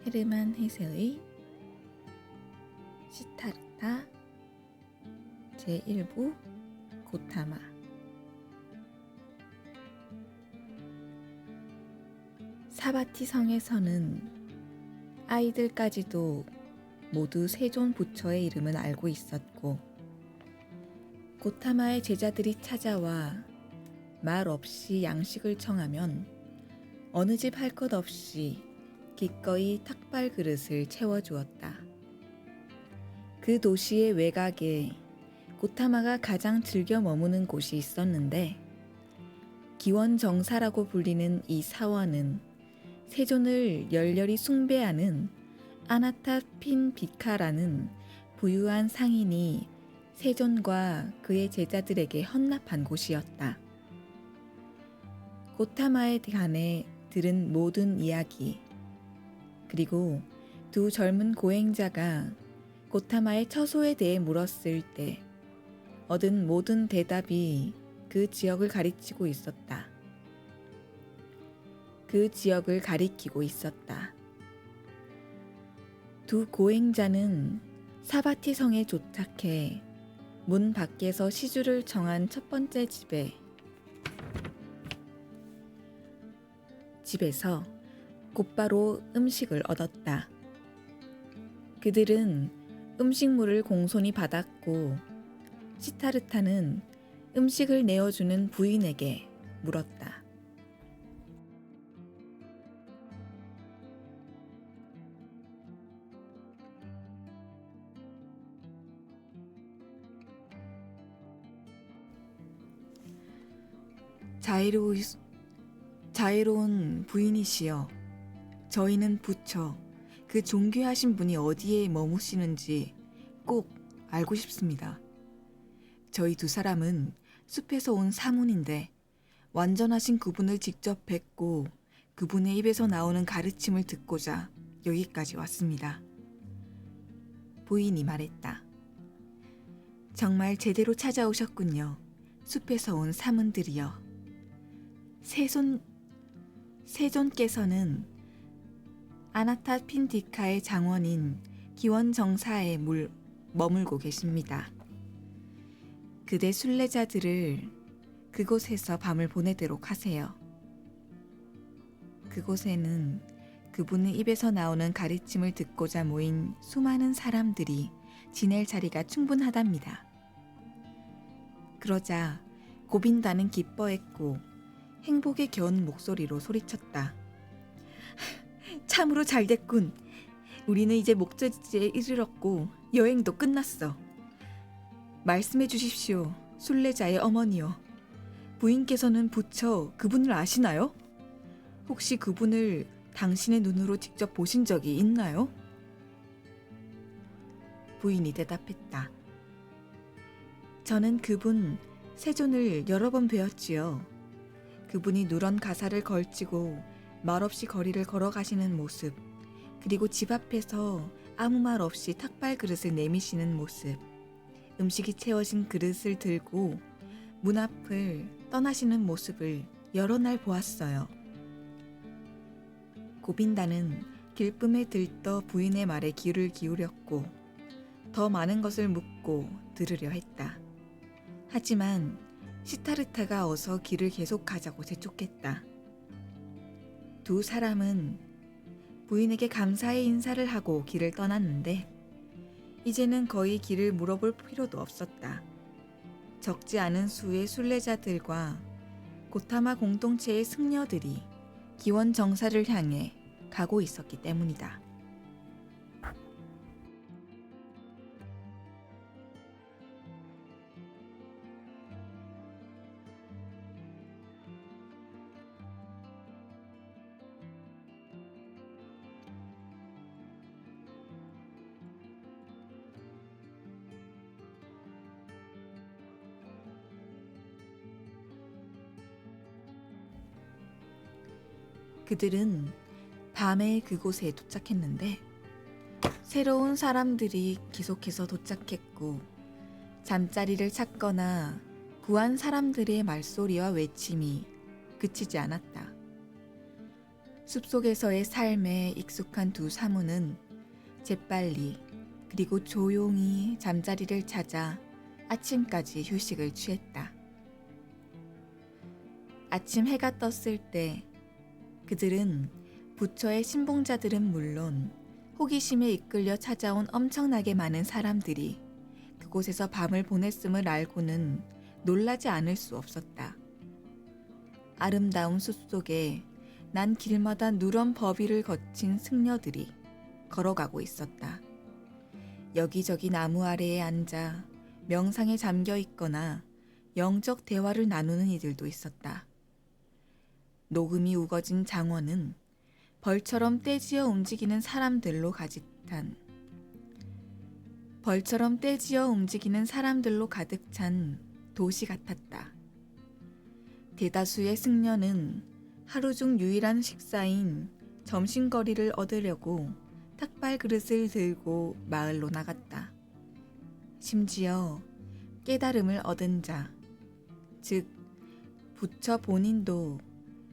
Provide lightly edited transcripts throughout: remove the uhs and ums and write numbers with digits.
헤르만 헤세의 시타르타 제1부 고타마. 사바티 성에서는 아이들까지도 모두 세존 부처의 이름은 알고 있었고, 고타마의 제자들이 찾아와 말 없이 양식을 청하면 어느 집 할 것 없이 기꺼이 탁발 그릇을 채워주었다. 그 도시의 외곽에 고타마가 가장 즐겨 머무는 곳이 있었는데, 기원정사라고 불리는 이 사원은 세존을 열렬히 숭배하는 아나타핀 비카라는 부유한 상인이 세존과 그의 제자들에게 헌납한 곳이었다. 고타마에 관해 들은 모든 이야기, 그리고 두 젊은 고행자가 고타마의 처소에 대해 물었을 때 얻은 모든 대답이 그 지역을 가리키고 있었다. 두 고행자는 사바티 성에 도착해 문 밖에서 시주를 정한 첫 번째 집에서 곧바로 음식을 얻었다. 그들은 음식물을 공손히 받았고, 시타르타는 음식을 내어주는 부인에게 물었다. 자애로운 부인이시여, 저희는 부처, 그 존귀하신 분이 어디에 머무시는지 꼭 알고 싶습니다. 저희 두 사람은 숲에서 온 사문인데 완전하신 그분을 직접 뵙고 그분의 입에서 나오는 가르침을 듣고자 여기까지 왔습니다. 부인이 말했다. 정말 제대로 찾아오셨군요. 숲에서 온 사문들이여. 세존께서는 아나타핀디카의 장원인 기원정사에 머물고 계십니다. 그대 순례자들을 그곳에서 밤을 보내도록 하세요. 그곳에는 그분의 입에서 나오는 가르침을 듣고자 모인 수많은 사람들이 지낼 자리가 충분하답니다. 그러자 고빈다는 기뻐했고 행복에 겨운 목소리로 소리쳤다. 참으로 잘됐군. 우리는 이제 목적지에 이르렀고 여행도 끝났어. 말씀해 주십시오, 순례자의 어머니여. 부인께서는 부처 그분을 아시나요? 혹시 그분을 당신의 눈으로 직접 보신 적이 있나요? 부인이 대답했다. 저는 그분 세존을 여러 번 뵈었지요. 그분이 누런 가사를 걸치고 말없이 거리를 걸어가시는 모습, 그리고 집 앞에서 아무 말 없이 탁발 그릇을 내미시는 모습, 음식이 채워진 그릇을 들고 문 앞을 떠나시는 모습을 여러 날 보았어요. 고빈다는 길품에 들떠 부인의 말에 귀를 기울였고 더 많은 것을 묻고 들으려 했다. 하지만 시타르타가 어서 길을 계속하자고 재촉했다. 두 사람은 부인에게 감사의 인사를 하고 길을 떠났는데 이제는 거의 길을 물어볼 필요도 없었다. 적지 않은 수의 순례자들과 고타마 공동체의 승려들이 기원정사를 향해 가고 있었기 때문이다. 그들은 밤에 그곳에 도착했는데 새로운 사람들이 계속해서 도착했고 잠자리를 찾거나 구한 사람들의 말소리와 외침이 그치지 않았다. 숲속에서의 삶에 익숙한 두 사무는 재빨리 그리고 조용히 잠자리를 찾아 아침까지 휴식을 취했다. 아침 해가 떴을 때 그들은 부처의 신봉자들은 물론 호기심에 이끌려 찾아온 엄청나게 많은 사람들이 그곳에서 밤을 보냈음을 알고는 놀라지 않을 수 없었다. 아름다운 숲속에 난 길마다 누런 버비를 거친 승려들이 걸어가고 있었다. 여기저기 나무 아래에 앉아 명상에 잠겨 있거나 영적 대화를 나누는 이들도 있었다. 녹음이 우거진 장원은 벌처럼 떼지어 움직이는 사람들로 가득 찬 도시 같았다. 대다수의 승려는 하루 중 유일한 식사인 점심거리를 얻으려고 탁발 그릇을 들고 마을로 나갔다. 심지어 깨달음을 얻은 자, 즉 부처 본인도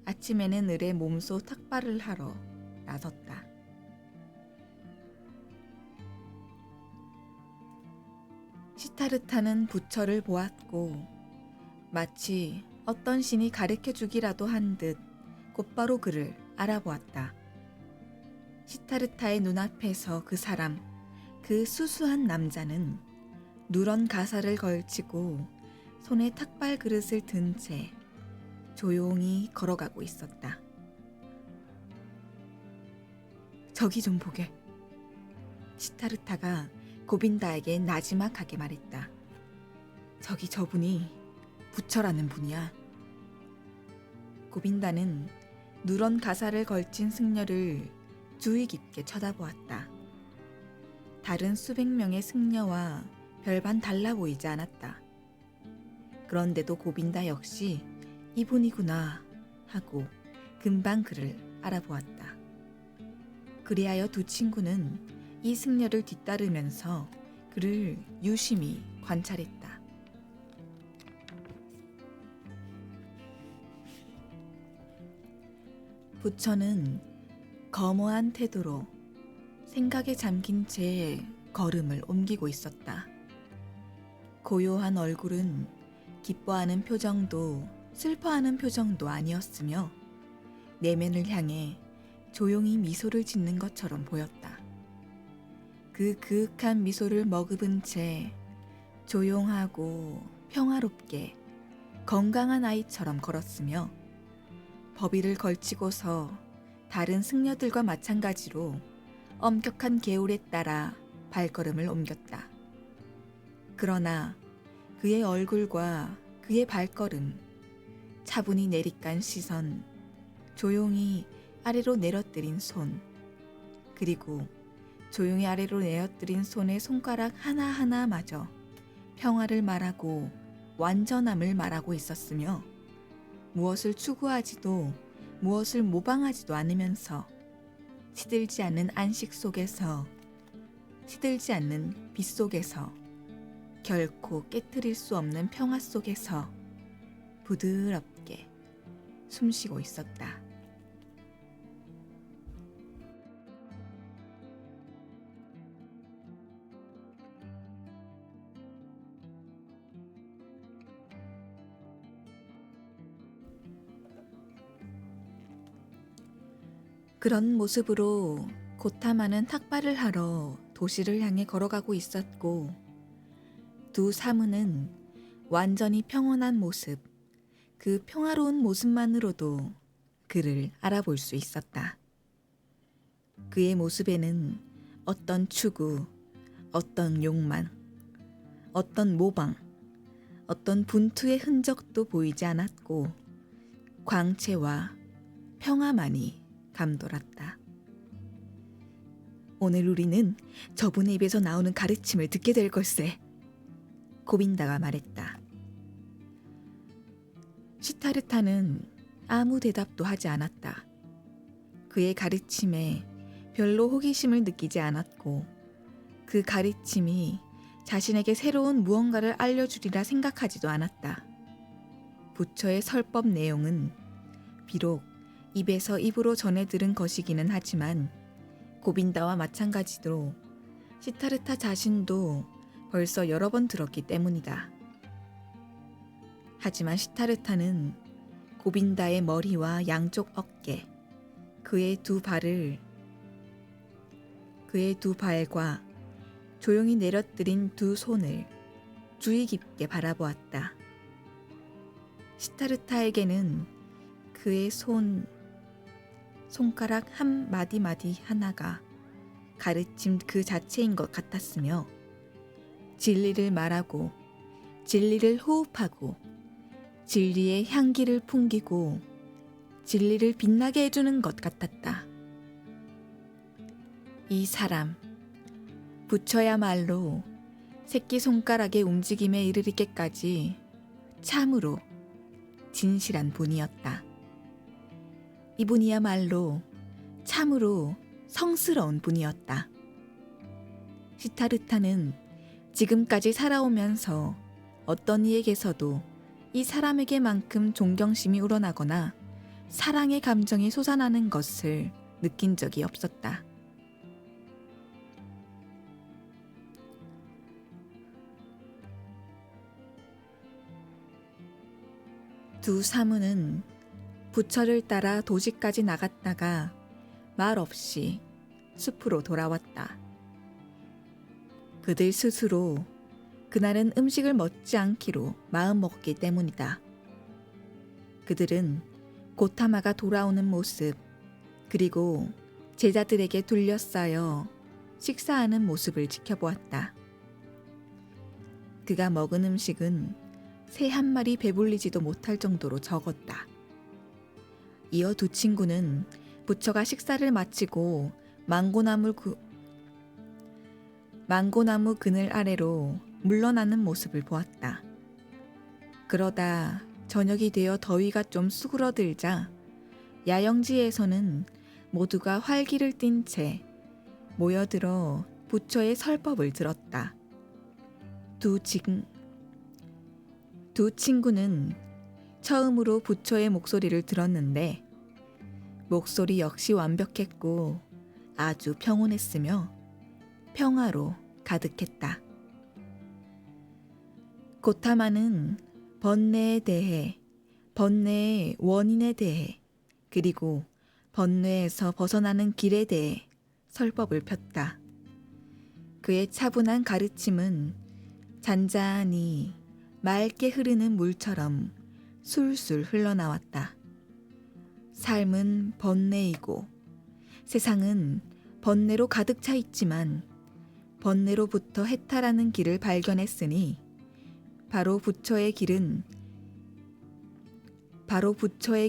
아침에는 을의 몸소 탁발을 하러 나섰다. 시타르타는 부처를 보았고 마치 어떤 신이 가르쳐주기라도 한 듯 곧바로 그를 알아보았다. 시타르타의 눈앞에서 그 사람, 그 수수한 남자는 누런 가사를 걸치고 손에 탁발 그릇을 든 채 조용히 걸어가고 있었다. 저기 좀 보게. 시타르타가 고빈다에게 나지막하게 말했다. 저기 저분이 부처라는 분이야. 고빈다는 누런 가사를 걸친 승려를 주의 깊게 쳐다보았다. 다른 수백 명의 승려와 별반 달라 보이지 않았다. 그런데도 고빈다 역시 이분이구나 하고 금방 그를 알아보았다. 그리하여 두 친구는 이 승려를 뒤따르면서 그를 유심히 관찰했다. 부처는 거모한 태도로 생각에 잠긴 채 걸음을 옮기고 있었다. 고요한 얼굴은 기뻐하는 표정도 슬퍼하는 표정도 아니었으며 내면을 향해 조용히 미소를 짓는 것처럼 보였다. 그 그윽한 미소를 머금은 채 조용하고 평화롭게 건강한 아이처럼 걸었으며 버비를 걸치고서 다른 승려들과 마찬가지로 엄격한 계율에 따라 발걸음을 옮겼다. 그러나 그의 얼굴과 그의 발걸음, 차분히 내리깐 시선, 조용히 아래로 내려뜨린 손, 그리고 조용히 아래로 내려뜨린 손의 손가락 하나하나마저 평화를 말하고 완전함을 말하고 있었으며 무엇을 추구하지도 무엇을 모방하지도 않으면서 시들지 않는 안식 속에서, 시들지 않는 빛 속에서, 결코 깨트릴 수 없는 평화 속에서 부드럽게 숨쉬고 있었다. 그런 모습으로 고타마는 탁발을 하러 도시를 향해 걸어가고 있었고 두 사무는 완전히 평온한 모습, 그 평화로운 모습만으로도 그를 알아볼 수 있었다. 그의 모습에는 어떤 추구, 어떤 욕망, 어떤 모방, 어떤 분투의 흔적도 보이지 않았고 광채와 평화만이 감돌았다. 오늘 우리는 저분의 입에서 나오는 가르침을 듣게 될 걸세. 고빈다가 말했다. 시타르타는 아무 대답도 하지 않았다. 그의 가르침에 별로 호기심을 느끼지 않았고 그 가르침이 자신에게 새로운 무언가를 알려주리라 생각하지도 않았다. 부처의 설법 내용은 비록 입에서 입으로 전해 들은 것이기는 하지만 고빈다와 마찬가지로 시타르타 자신도 벌써 여러 번 들었기 때문이다. 하지만 시타르타는 고빈다의 머리와 양쪽 어깨, 그의 두 발과 조용히 내려뜨린 두 손을 주의 깊게 바라보았다. 시타르타에게는 그의 손가락 한 마디 하나가 가르침 그 자체인 것 같았으며 진리를 말하고 진리를 호흡하고 진리의 향기를 풍기고 진리를 빛나게 해주는 것 같았다. 이 사람, 부처야말로 새끼손가락의 움직임에 이르기까지 참으로 진실한 분이었다. 이분이야말로 참으로 성스러운 분이었다. 시타르타는 지금까지 살아오면서 어떤 이에게서도 이 사람에게만큼 존경심이 우러나거나 사랑의 감정이 솟아나는 것을 느낀 적이 없었다. 두 사무는 부처를 따라 도시까지 나갔다가 말없이 숲으로 돌아왔다. 그들 스스로 그날은 음식을 먹지 않기로 마음먹었기 때문이다. 그들은 고타마가 돌아오는 모습, 그리고 제자들에게 둘러싸여 식사하는 모습을 지켜보았다. 그가 먹은 음식은 새 한 마리 배불리지도 못할 정도로 적었다. 이어 두 친구는 부처가 식사를 마치고 망고나무 그늘 아래로 물러나는 모습을 보았다. 그러다 저녁이 되어 더위가 좀 수그러들자 야영지에서는 모두가 활기를 띤 채 모여들어 부처의 설법을 들었다. 두 친구는 처음으로 부처의 목소리를 들었는데 목소리 역시 완벽했고 아주 평온했으며 평화로 가득했다. 고타마는 번뇌에 대해, 번뇌의 원인에 대해, 그리고 번뇌에서 벗어나는 길에 대해 설법을 폈다. 그의 차분한 가르침은 잔잔히 맑게 흐르는 물처럼 술술 흘러나왔다. 삶은 번뇌이고 세상은 번뇌로 가득 차 있지만 번뇌로부터 해탈하는 길을 발견했으니 바로 부처의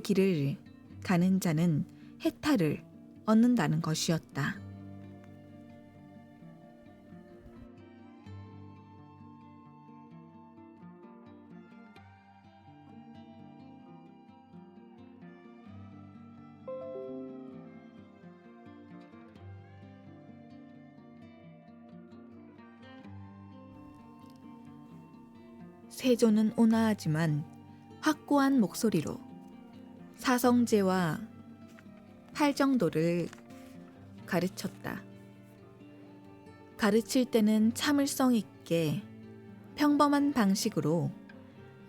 길을 가는 자는 해탈을 얻는다는 것이었다. 세조는 온화하지만 확고한 목소리로 사성제와 팔정도를 가르쳤다. 가르칠 때는 참을성 있게 평범한 방식으로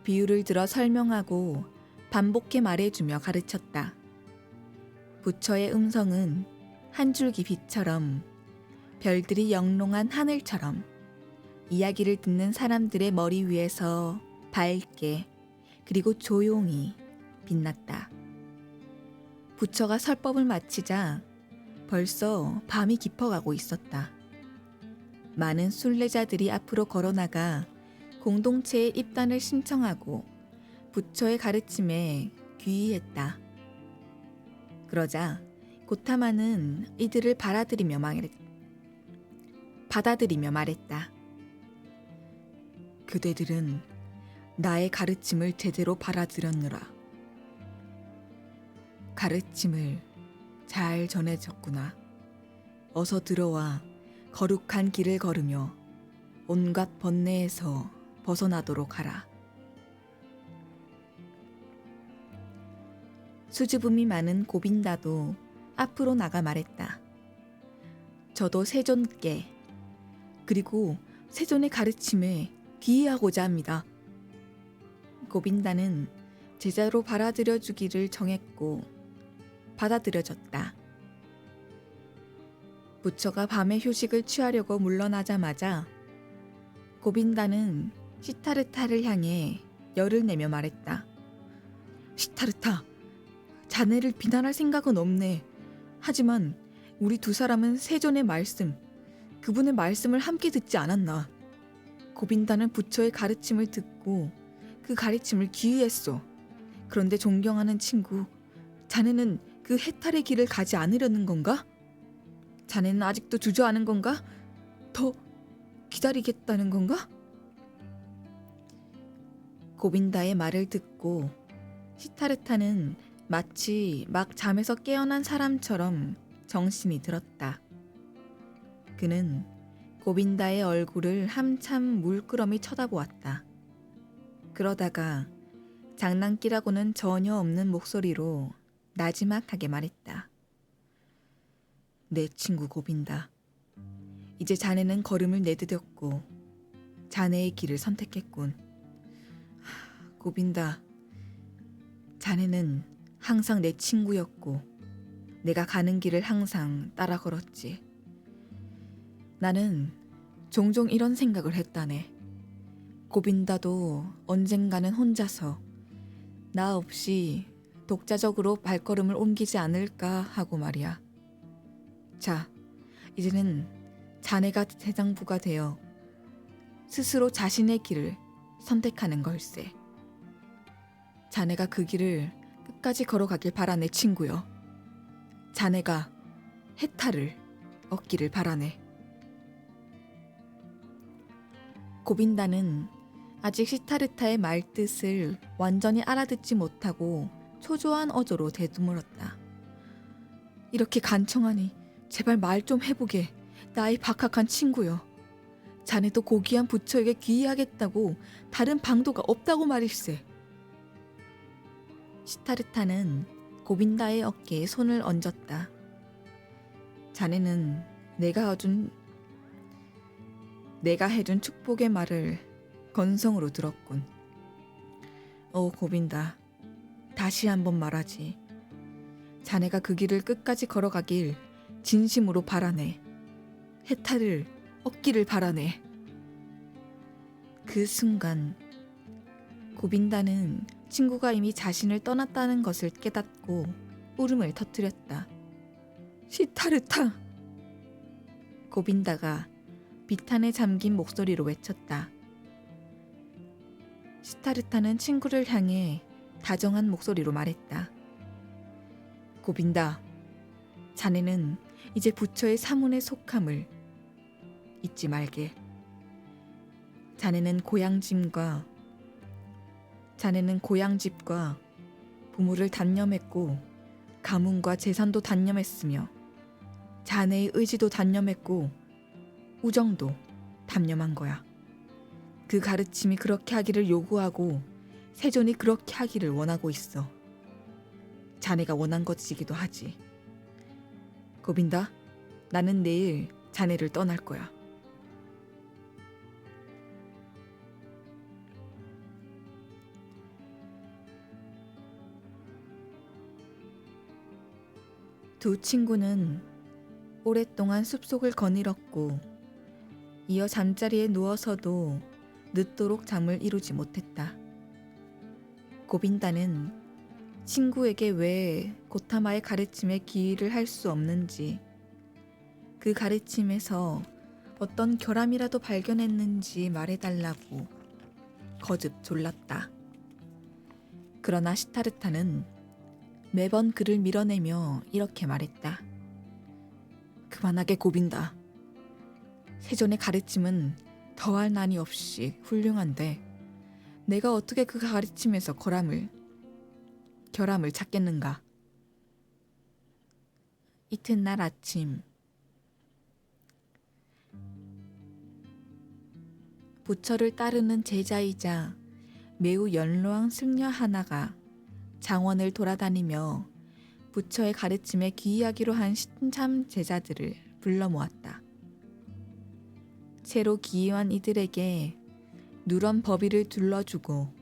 비유를 들어 설명하고 반복해 말해주며 가르쳤다. 부처의 음성은 한 줄기 빛처럼 별들이 영롱한 하늘처럼 이야기를 듣는 사람들의 머리 위에서 밝게 그리고 조용히 빛났다. 부처가 설법을 마치자 벌써 밤이 깊어가고 있었다. 많은 순례자들이 앞으로 걸어나가 공동체의 입단을 신청하고 부처의 가르침에 귀의했다. 그러자 고타마는 이들을 받아들이며 말했다. 그대들은 나의 가르침을 제대로 받아들였느라. 가르침을 잘 전해졌구나. 어서 들어와 거룩한 길을 걸으며 온갖 번뇌에서 벗어나도록 하라. 수줍음이 많은 고빈다도 앞으로 나가 말했다. 저도 세존께 그리고 세존의 가르침에 귀의하고자 합니다. 고빈다는 제자로 받아들여 주기를 정했고 받아들여졌다. 부처가 밤에 휴식을 취하려고 물러나자마자 고빈다는 시타르타를 향해 열을 내며 말했다. 시타르타, 자네를 비난할 생각은 없네. 하지만 우리 두 사람은 세존의 말씀, 그분의 말씀을 함께 듣지 않았나. 고빈다는 부처의 가르침을 듣고 그 가르침을 귀의했소. 그런데 존경하는 친구, 자네는 그 해탈의 길을 가지 않으려는 건가? 자네는 아직도 주저하는 건가? 더 기다리겠다는 건가? 고빈다의 말을 듣고 시타르타는 마치 막 잠에서 깨어난 사람처럼 정신이 들었다. 그는 고빈다의 얼굴을 한참 물끄러미 쳐다보았다. 그러다가 장난기라고는 전혀 없는 목소리로 나지막하게 말했다. 내 친구 고빈다. 이제 자네는 걸음을 내디뎠고 자네의 길을 선택했군. 고빈다. 자네는 항상 내 친구였고 내가 가는 길을 항상 따라 걸었지. 나는 종종 이런 생각을 했다네. 고빈다도 언젠가는 혼자서 나 없이 독자적으로 발걸음을 옮기지 않을까 하고 말이야. 자, 이제는 자네가 대장부가 되어 스스로 자신의 길을 선택하는 걸세. 자네가 그 길을 끝까지 걸어가길 바라네, 친구여. 자네가 해탈을 얻기를 바라네. 고빈다는 아직 시타르타의 말뜻을 완전히 알아듣지 못하고 초조한 어조로 되물었다. 이렇게 간청하니 제발 말 좀 해보게. 나의 박학한 친구여. 자네도 고귀한 부처에게 귀의하겠다고 다른 방도가 없다고 말일세. 시타르타는 고빈다의 어깨에 손을 얹었다. 자네는 내가 해준 축복의 말을 건성으로 들었군. 고빈다. 다시 한번 말하지. 자네가 그 길을 끝까지 걸어가길 진심으로 바라네. 해탈을 얻기를 바라네. 그 순간 고빈다는 친구가 이미 자신을 떠났다는 것을 깨닫고 울음을 터뜨렸다. 시타르타! 고빈다가 비탄에 잠긴 목소리로 외쳤다. 시타르타는 친구를 향해 다정한 목소리로 말했다. 고빈다, 자네는 이제 부처의 사문에 속함을 잊지 말게. 자네는 고향집과 부모를 단념했고 가문과 재산도 단념했으며 자네의 의지도 단념했고 우정도 단념한 거야. 그 가르침이 그렇게 하기를 요구하고 세존이 그렇게 하기를 원하고 있어. 자네가 원한 것이기도 하지. 고빈다, 나는 내일 자네를 떠날 거야. 두 친구는 오랫동안 숲속을 거닐었고 이어 잠자리에 누워서도 늦도록 잠을 이루지 못했다. 고빈다는 친구에게 왜 고타마의 가르침에 귀의를 할 수 없는지, 그 가르침에서 어떤 결함이라도 발견했는지 말해달라고 거듭 졸랐다. 그러나 시타르타는 매번 그를 밀어내며 이렇게 말했다. 그만하게 고빈다. 세존의 가르침은 더할 나위 없이 훌륭한데 내가 어떻게 그 가르침에서 결함을 찾겠는가. 이튿날 아침 부처를 따르는 제자이자 매우 연로한 승려 하나가 장원을 돌아다니며 부처의 가르침에 귀의하기로 한 신참 제자들을 불러 모았다. 새로 귀의한 이들에게 누런 법의를 둘러주고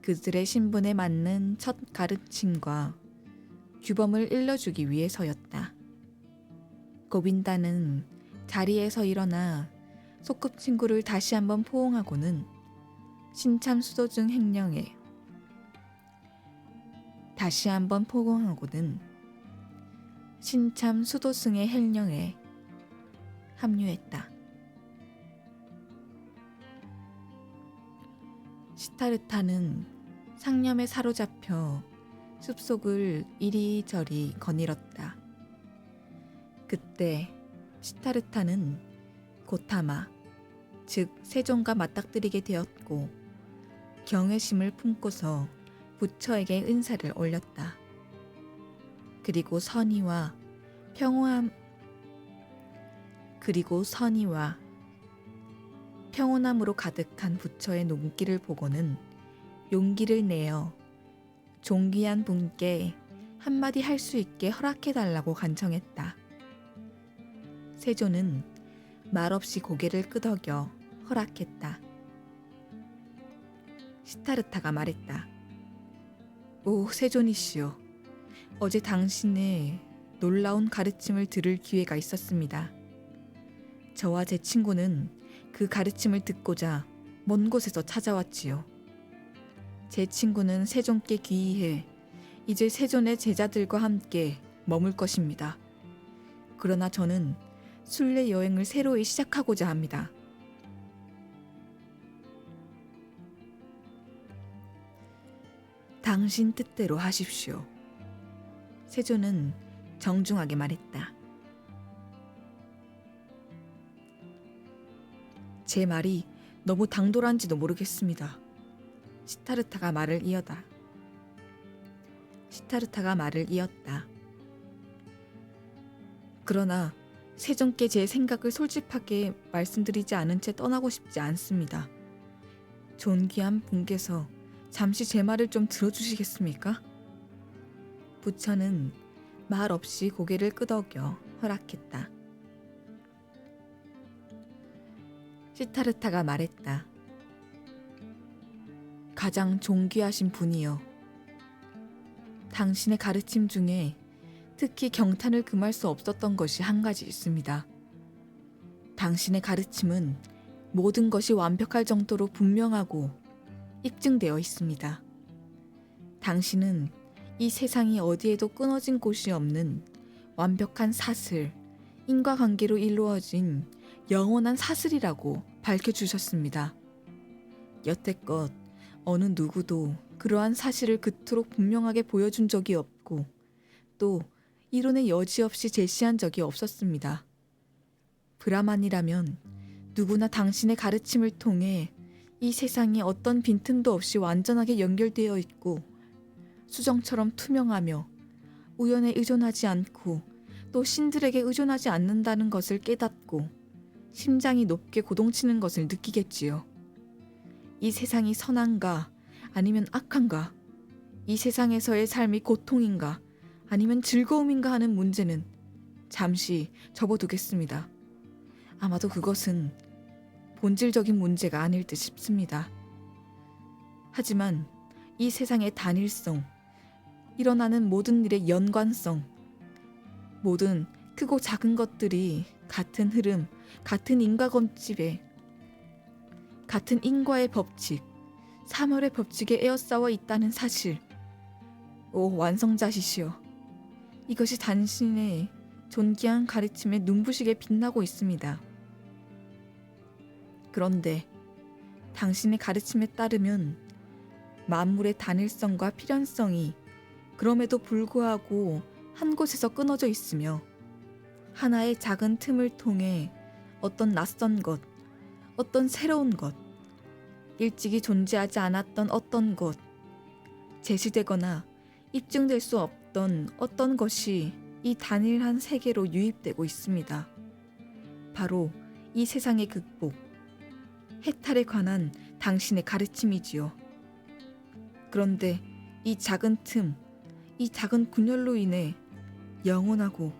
그들의 신분에 맞는 첫 가르침과 규범을 일러주기 위해서였다. 고빈다는 자리에서 일어나 소꿉친구를 다시 한번 포옹하고는 신참 수도승 행령에 신참 수도승의 행령에 합류했다. 시타르타는 상념에 사로잡혀 숲속을 이리저리 거닐었다. 그때 시타르타는 고타마, 즉 세존과 맞닥뜨리게 되었고 경외심을 품고서 부처에게 은사를 올렸다. 그리고 선의와 평온함으로 가득한 부처의 눈길을 보고는 용기를 내어 존귀한 분께 한마디 할 수 있게 허락해달라고 간청했다. 세존은 말없이 고개를 끄덕여 허락했다. 시타르타가 말했다. 오 세존이시여, 어제 당신의 놀라운 가르침을 들을 기회가 있었습니다. 저와 제 친구는 그 가르침을 듣고자 먼 곳에서 찾아왔지요. 제 친구는 세존께 귀의해 이제 세존의 제자들과 함께 머물 것입니다. 그러나 저는 순례 여행을 새로이 시작하고자 합니다. 당신 뜻대로 하십시오. 세존은 정중하게 말했다. 제 말이 너무 당돌한지도 모르겠습니다. 시타르타가 말을 이었다. 그러나 세존께 제 생각을 솔직하게 말씀드리지 않은 채 떠나고 싶지 않습니다. 존귀한 분께서 잠시 제 말을 좀 들어주시겠습니까? 부처는 말 없이 고개를 끄덕여 허락했다. 시타르타가 말했다. 가장 존귀하신 분이여, 당신의 가르침 중에 특히 경탄을 금할 수 없었던 것이 한 가지 있습니다. 당신의 가르침은 모든 것이 완벽할 정도로 분명하고 입증되어 있습니다. 당신은 이 세상이 어디에도 끊어진 곳이 없는 완벽한 사슬, 인과관계로 이루어진 영원한 사슬이라고 밝혀주셨습니다. 여태껏 어느 누구도 그러한 사실을 그토록 분명하게 보여준 적이 없고 또 이론의 여지없이 제시한 적이 없었습니다. 브라만이라면 누구나 당신의 가르침을 통해 이 세상이 어떤 빈틈도 없이 완전하게 연결되어 있고 수정처럼 투명하며 우연에 의존하지 않고 또 신들에게 의존하지 않는다는 것을 깨닫고 심장이 높게 고동치는 것을 느끼겠지요. 이 세상이 선한가 아니면 악한가, 이 세상에서의 삶이 고통인가 아니면 즐거움인가 하는 문제는 잠시 접어두겠습니다. 아마도 그것은 본질적인 문제가 아닐 듯 싶습니다. 하지만 이 세상의 단일성, 일어나는 모든 일의 연관성, 모든 크고 작은 것들이 같은 흐름, 같은 인과검집에 같은 인과의 법칙, 사물의 법칙에 에워싸워 있다는 사실. 오 완성자시시여, 이것이 당신의 존귀한 가르침에 눈부시게 빛나고 있습니다. 그런데 당신의 가르침에 따르면 만물의 단일성과 필연성이 그럼에도 불구하고 한 곳에서 끊어져 있으며 하나의 작은 틈을 통해 어떤 낯선 것, 어떤 새로운 것, 일찍이 존재하지 않았던 어떤 것, 제시되거나 입증될 수 없던 어떤 것이 이 단일한 세계로 유입되고 있습니다. 바로 이 세상의 극복, 해탈에 관한 당신의 가르침이지요. 그런데 이 작은 틈, 이 작은 분열로 인해 영원하고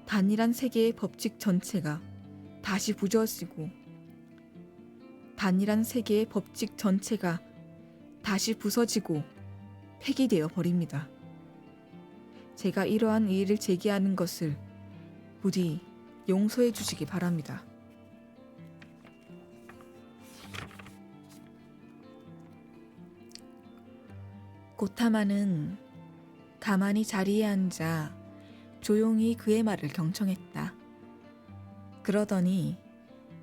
단일한 세계의 법칙 전체가 다시 부서지고 단일한 세계의 법칙 전체가 다시 부서지고 폐기되어 버립니다. 제가 이러한 이의를 제기하는 것을 부디 용서해 주시기 바랍니다. 고타마는 가만히 자리에 앉아 조용히 그의 말을 경청했다. 그러더니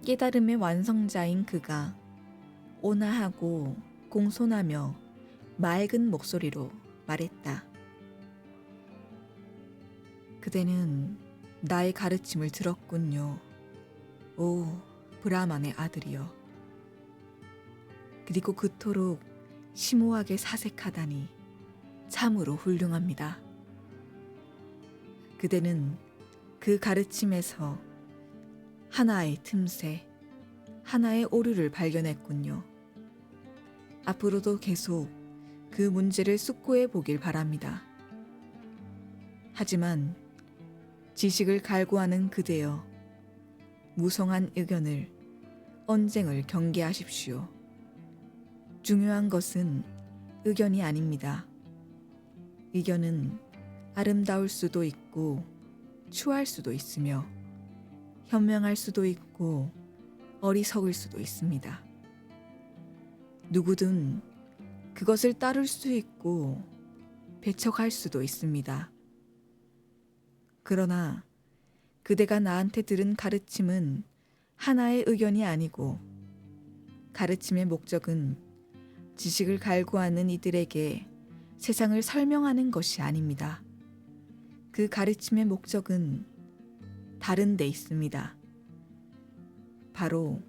깨달음의 완성자인 그가 온화하고 공손하며 맑은 목소리로 말했다. 그대는 나의 가르침을 들었군요. 오, 브라만의 아들이여. 그리고 그토록 심오하게 사색하다니 참으로 훌륭합니다. 그대는 그 가르침에서 하나의 틈새, 하나의 오류를 발견했군요. 앞으로도 계속 그 문제를 숙고해 보길 바랍니다. 하지만 지식을 갈구하는 그대여, 무성한 의견을, 언쟁을 경계하십시오. 중요한 것은 의견이 아닙니다. 의견은 아름다울 수도 있고 추할 수도 있으며 현명할 수도 있고 어리석을 수도 있습니다. 누구든 그것을 따를 수 있고 배척할 수도 있습니다. 그러나 그대가 나한테 들은 가르침은 하나의 의견이 아니고 가르침의 목적은 지식을 갈구하는 이들에게 세상을 설명하는 것이 아닙니다. 그 가르침의 목적은 다른 데 있습니다. 바로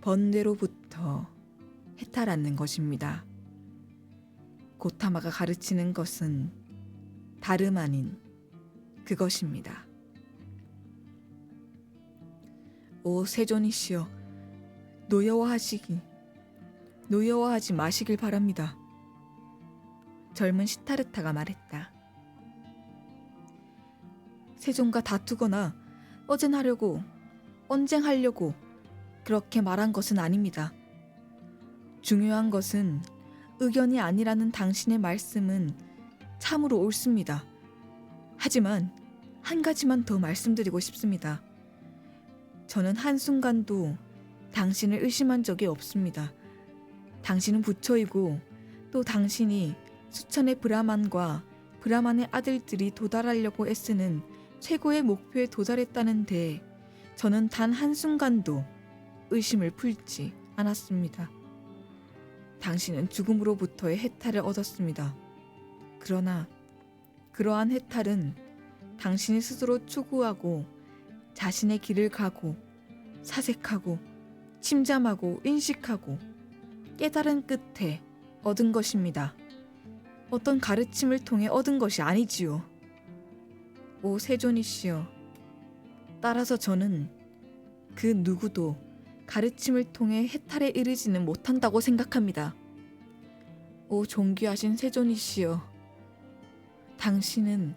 번뇌로부터 해탈하는 것입니다. 고타마가 가르치는 것은 다름 아닌 그것입니다. 오 세존이시여, 노여워하지 마시길 바랍니다. 젊은 시타르타가 말했다. 세존과 다투거나 언쟁하려고 그렇게 말한 것은 아닙니다. 중요한 것은 의견이 아니라는 당신의 말씀은 참으로 옳습니다. 하지만 한 가지만 더 말씀드리고 싶습니다. 저는 한순간도 당신을 의심한 적이 없습니다. 당신은 부처이고 또 당신이 수천의 브라만과 브라만의 아들들이 도달하려고 애쓰는 최고의 목표에 도달했다는데 저는 단 한순간도 의심을 풀지 않았습니다. 당신은 죽음으로부터의 해탈을 얻었습니다. 그러나 그러한 해탈은 당신이 스스로 추구하고 자신의 길을 가고 사색하고 침잠하고 인식하고 깨달은 끝에 얻은 것입니다. 어떤 가르침을 통해 얻은 것이 아니지요. 오 세존이시여, 따라서 저는 그 누구도 가르침을 통해 해탈에 이르지는 못한다고 생각합니다. 오 존귀하신 세존이시여, 당신은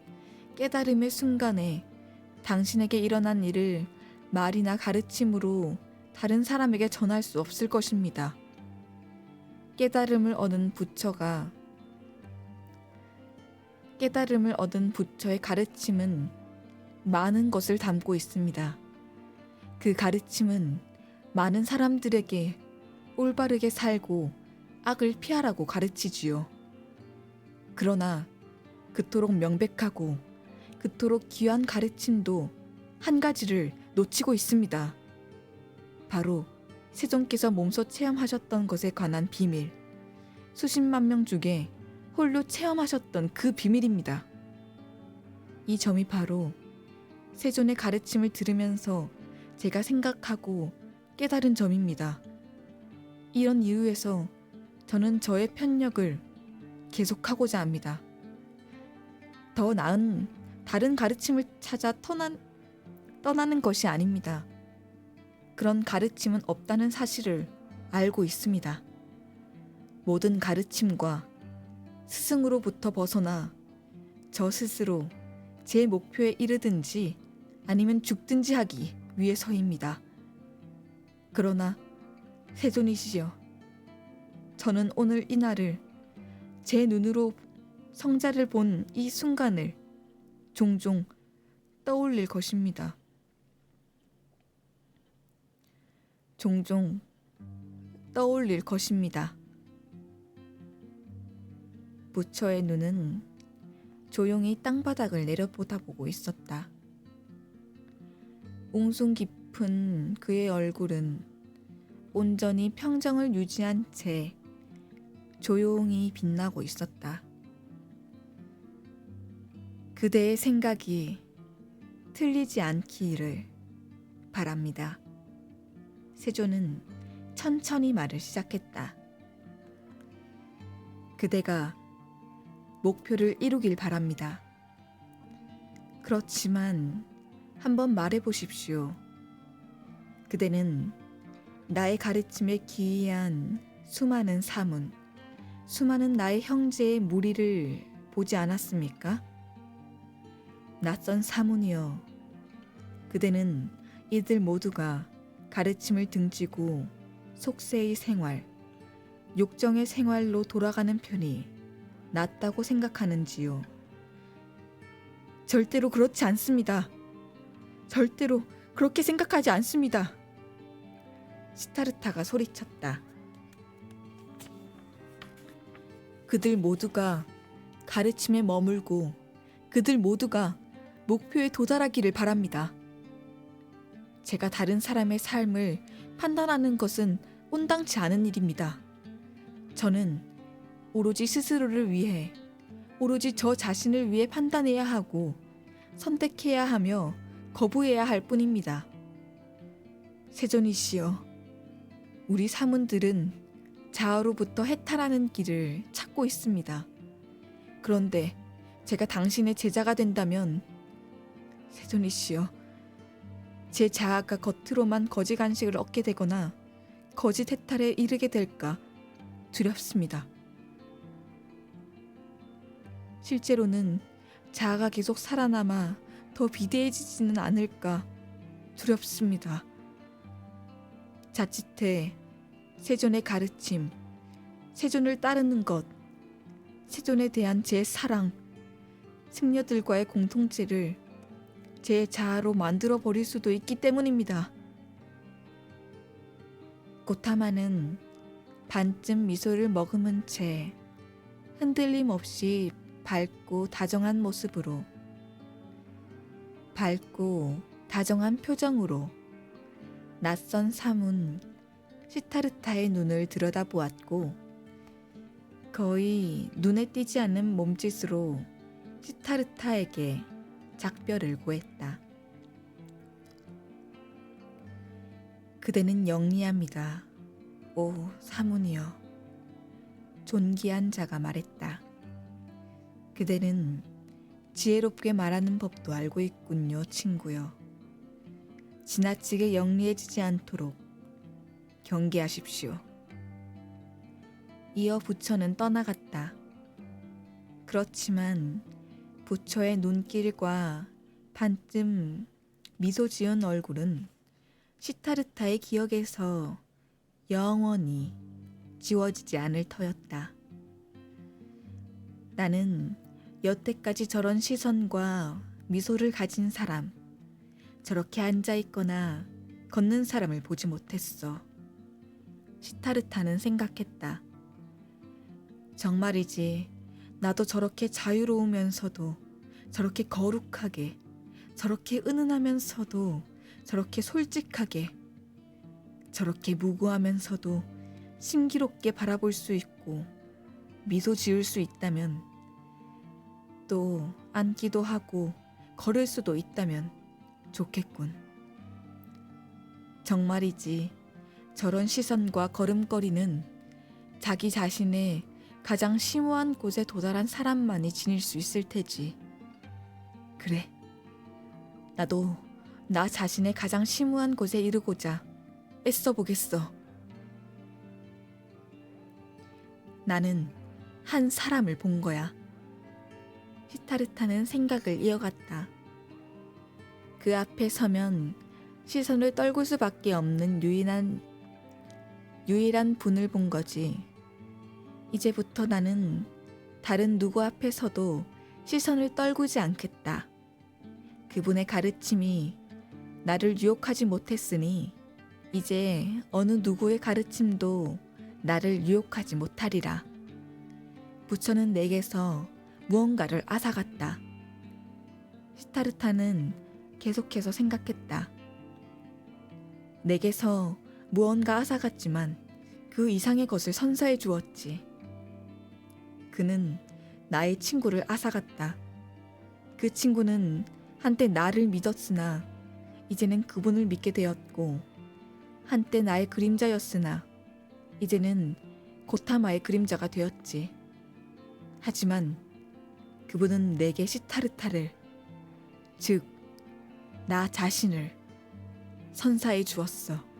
깨달음의 순간에 당신에게 일어난 일을 말이나 가르침으로 다른 사람에게 전할 수 없을 것입니다. 깨달음을 얻은 부처의 가르침은 많은 것을 담고 있습니다. 그 가르침은 많은 사람들에게 올바르게 살고 악을 피하라고 가르치지요. 그러나 그토록 명백하고 그토록 귀한 가르침도 한 가지를 놓치고 있습니다. 바로 세존께서 몸소 체험하셨던 것에 관한 비밀, 수십만 명 중에 홀로 체험하셨던 그 비밀입니다. 이 점이 바로 세존의 가르침을 들으면서 제가 생각하고 깨달은 점입니다. 이런 이유에서 저는 저의 편력을 계속하고자 합니다. 더 나은 다른 가르침을 찾아 떠나는 것이 아닙니다. 그런 가르침은 없다는 사실을 알고 있습니다. 모든 가르침과 스승으로부터 벗어나 저 스스로 제 목표에 이르든지 아니면 죽든지 하기 위해서입니다. 그러나 세존이시여, 저는 오늘 이날을, 제 눈으로 성자를 본 이 순간을 종종 떠올릴 것입니다. 종종 떠올릴 것입니다. 부처의 눈은 조용히 땅바닥을 내려보다보고 있었다. 웅숭 깊은 그의 얼굴은 온전히 평정을 유지한 채 조용히 빛나고 있었다. 그대의 생각이 틀리지 않기를 바랍니다. 세존은 천천히 말을 시작했다. 그대가 목표를 이루길 바랍니다. 그렇지만 한번 말해보십시오. 그대는 나의 가르침에 기이한 수많은 사문, 수많은 나의 형제의 무리를 보지 않았습니까? 낯선 사문이여, 그대는 이들 모두가 가르침을 등지고 속세의 생활, 욕정의 생활로 돌아가는 편이 낫다고 생각하는지요? 절대로 그렇지 않습니다. 절대로 그렇게 생각하지 않습니다. 시타르타가 소리쳤다. 그들 모두가 가르침에 머물고 그들 모두가 목표에 도달하기를 바랍니다. 제가 다른 사람의 삶을 판단하는 것은 온당치 않은 일입니다. 저는 오로지 스스로를 위해, 오로지 저 자신을 위해 판단해야 하고 선택해야 하며 거부해야 할 뿐입니다. 세존이시여, 우리 사문들은 자아로부터 해탈하는 길을 찾고 있습니다. 그런데 제가 당신의 제자가 된다면, 세존이시여, 제 자아가 겉으로만 거지 간식을 얻게 되거나 거짓 해탈에 이르게 될까 두렵습니다. 실제로는 자아가 계속 살아남아 더 비대해지지는 않을까 두렵습니다. 자칫해 세존의 가르침, 세존을 따르는 것, 세존에 대한 제 사랑, 승려들과의 공통체를 제 자아로 만들어 버릴 수도 있기 때문입니다. 고타마는 반쯤 미소를 머금은 채 흔들림 없이 밝고 다정한 모습으로, 밝고 다정한 표정으로 낯선 사문 시타르타의 눈을 들여다보았고, 거의 눈에 띄지 않는 몸짓으로 시타르타에게 작별을 고했다. 그대는 영리합니다. 오 사문이여, 존귀한 자가 말했다. 그대는 지혜롭게 말하는 법도 알고 있군요, 친구여. 지나치게 영리해지지 않도록 경계하십시오. 이어 부처는 떠나갔다. 그렇지만 부처의 눈길과 반쯤 미소 지은 얼굴은 시타르타의 기억에서 영원히 지워지지 않을 터였다. 나는 여태까지 저런 시선과 미소를 가진 사람, 저렇게 앉아있거나 걷는 사람을 보지 못했어. 시타르타는 생각했다. 정말이지, 나도 저렇게 자유로우면서도, 저렇게 거룩하게, 저렇게 은은하면서도, 저렇게 솔직하게, 저렇게 무고하면서도 신기롭게 바라볼 수 있고 미소 지을 수 있다면, 또 앉기도 하고 걸을 수도 있다면 좋겠군. 정말이지, 저런 시선과 걸음걸이는 자기 자신의 가장 심오한 곳에 도달한 사람만이 지닐 수 있을 테지. 그래, 나도 나 자신의 가장 심오한 곳에 이르고자 애써보겠어. 나는 한 사람을 본 거야. 시타르타는 생각을 이어갔다. 그 앞에 서면 시선을 떨굴 수밖에 없는 유일한 분을 본 거지. 이제부터 나는 다른 누구 앞에서도 시선을 떨구지 않겠다. 그분의 가르침이 나를 유혹하지 못했으니 이제 어느 누구의 가르침도 나를 유혹하지 못하리라. 부처는 내게서 무언가를 앗아갔다. 시타르타는 계속해서 생각했다. 내게서 무언가 앗아갔지만 그 이상의 것을 선사해 주었지. 그는 나의 친구를 앗아갔다. 그 친구는 한때 나를 믿었으나 이제는 그분을 믿게 되었고, 한때 나의 그림자였으나 이제는 고타마의 그림자가 되었지. 하지만 그분은 내게 시타르타를, 즉 나 자신을 선사해 주었어.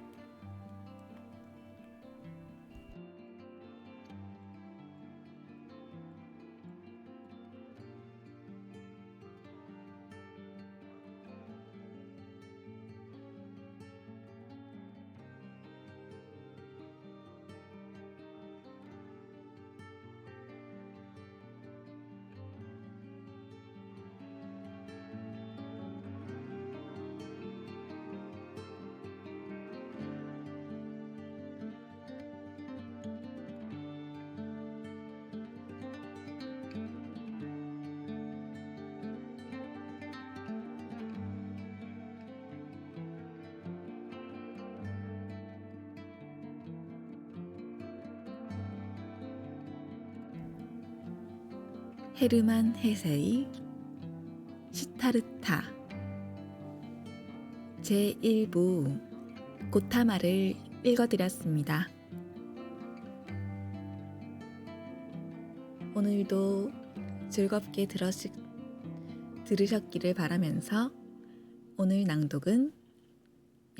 헤르만 헤세의 시타르타 제1부 고타마를 읽어드렸습니다. 오늘도 즐겁게 들으셨기를 바라면서 오늘 낭독은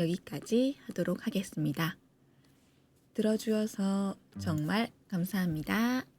여기까지 하도록 하겠습니다. 들어주셔서 정말 감사합니다.